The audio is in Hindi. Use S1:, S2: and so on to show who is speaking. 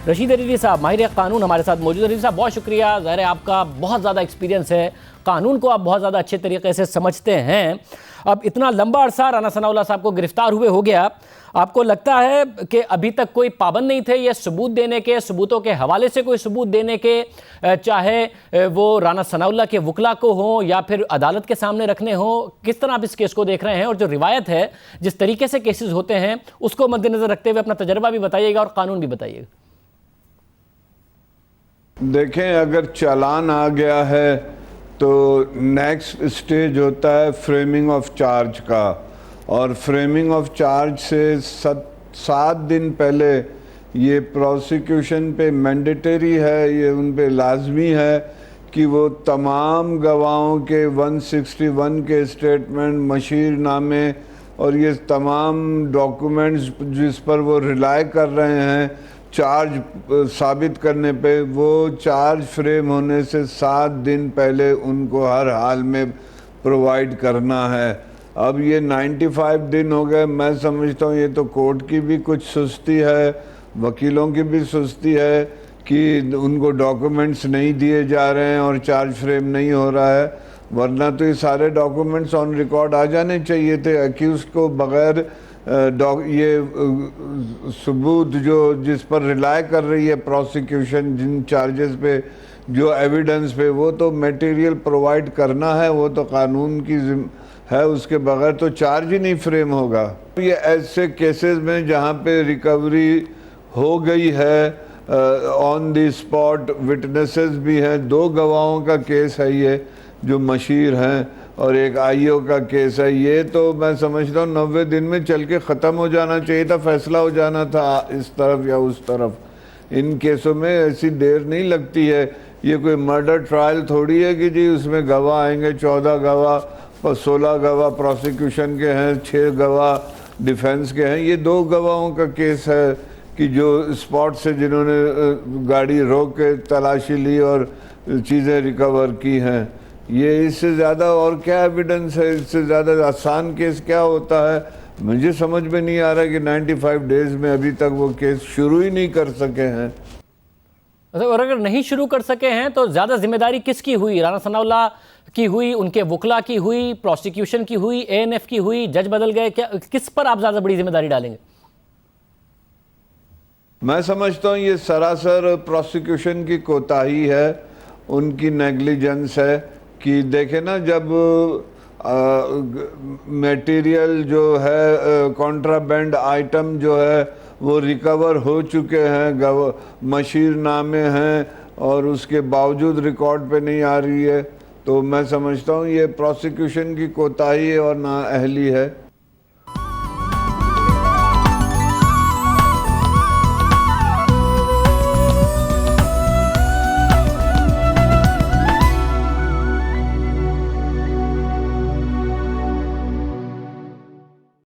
S1: रशीद अरीरी साहब माहिर कानून हमारे साथ मौजूद। अरीरी साहब बहुत शुक्रिया, ज़ाहिर है आपका बहुत ज़्यादा एक्सपीरियंस है, कानून को आप बहुत ज़्यादा अच्छे तरीके से समझते हैं। अब इतना लंबा अरसा राना सनाउल्लाह साहब को गिरफ्तार हुए हो गया, आपको लगता है कि अभी तक कोई पाबंद नहीं थे ये सबूत देने के, सबूतों के हवाले से कोई सबूत देने के, चाहे वो राना सनाउल्लाह के वकला को हो या फिर अदालत के सामने रखने हो? किस तरह आप इस केस को देख रहे हैं और जो रिवायत है, जिस तरीके से केसेस होते हैं, उसको मद्देनजर रखते हुए अपना तजर्बा भी बताइएगा और कानून भी बताइएगा।
S2: देखें, अगर चालान आ गया है तो नेक्स्ट स्टेज होता है फ्रेमिंग ऑफ चार्ज का, और फ्रेमिंग ऑफ चार्ज से 7 दिन पहले ये प्रोसिक्यूशन पे मैंडेटरी है, ये उन पे लाजमी है कि वो तमाम गवाहों के 161 के स्टेटमेंट, मशीरनामे और ये तमाम डॉक्यूमेंट्स जिस पर वो रिलाई कर रहे हैं चार्ज साबित करने पे, वो चार्ज फ्रेम होने से 7 दिन पहले उनको हर हाल में प्रोवाइड करना है। अब ये 95 दिन हो गए। मैं समझता हूँ ये तो कोर्ट की भी कुछ सुस्ती है, वकीलों की भी सुस्ती है कि उनको डॉक्यूमेंट्स नहीं दिए जा रहे हैं और चार्ज फ्रेम नहीं हो रहा है, वरना तो ये सारे डॉक्यूमेंट्स ऑन रिकॉर्ड आ जाने चाहिए थे। अक्यूज को बगैर ये सबूत जो जिस पर रिलाई कर रही है प्रोसिक्यूशन, जिन चार्जेस पे, जो एविडेंस पे, वो तो मटेरियल प्रोवाइड करना है, वो तो कानून की है, उसके बगैर तो चार्ज ही नहीं फ्रेम होगा। ये ऐसे केसेस में जहाँ पे रिकवरी हो गई है, ऑन द स्पॉट विटनेसेस भी हैं, 2 गवाहों का केस है ये जो मशीर हैं, और एक आईओ का केस है। ये तो मैं समझता हूँ 90 दिन में चल के ख़त्म हो जाना चाहिए था, फैसला हो जाना था इस तरफ या उस तरफ। इन केसों में ऐसी देर नहीं लगती है। ये कोई मर्डर ट्रायल थोड़ी है कि जी उसमें गवाह आएंगे, 14 गवाह, 16 गवाह प्रोसिक्यूशन के हैं, 6 गवाह डिफेंस के हैं। ये 2 गवाहों का केस है कि जो स्पॉट से जिन्होंने गाड़ी रोक के तलाशी ली और चीज़ें रिकवर की हैं। ये इससे ज़्यादा और क्या एविडेंस है? इससे ज़्यादा आसान केस क्या होता है? मुझे समझ में नहीं आ रहा कि 95 डेज में अभी तक वो केस शुरू ही नहीं कर सके हैं।
S1: और अगर नहीं शुरू कर सके हैं तो ज़्यादा जिम्मेदारी किसकी हुई? राना सनाउल्लाह की हुई, उनके वकला की हुई, प्रोसिक्यूशन की हुई, एएनएफ की हुई, जज बदल गए, क्या किस पर आप ज़्यादा बड़ी जिम्मेदारी डालेंगे?
S2: मैं समझता हूँ ये सरासर प्रोसिक्यूशन की कोताही है, उनकी नेग्लिजेंस है कि देखे ना, जब मटेरियल जो है, कॉन्ट्राबैंड आइटम जो है वो रिकवर हो चुके हैं, मशीरनामे हैं, और उसके बावजूद रिकॉर्ड पे नहीं आ रही है, तो मैं समझता हूँ ये प्रोसिक्यूशन की कोताही और नाअहली है।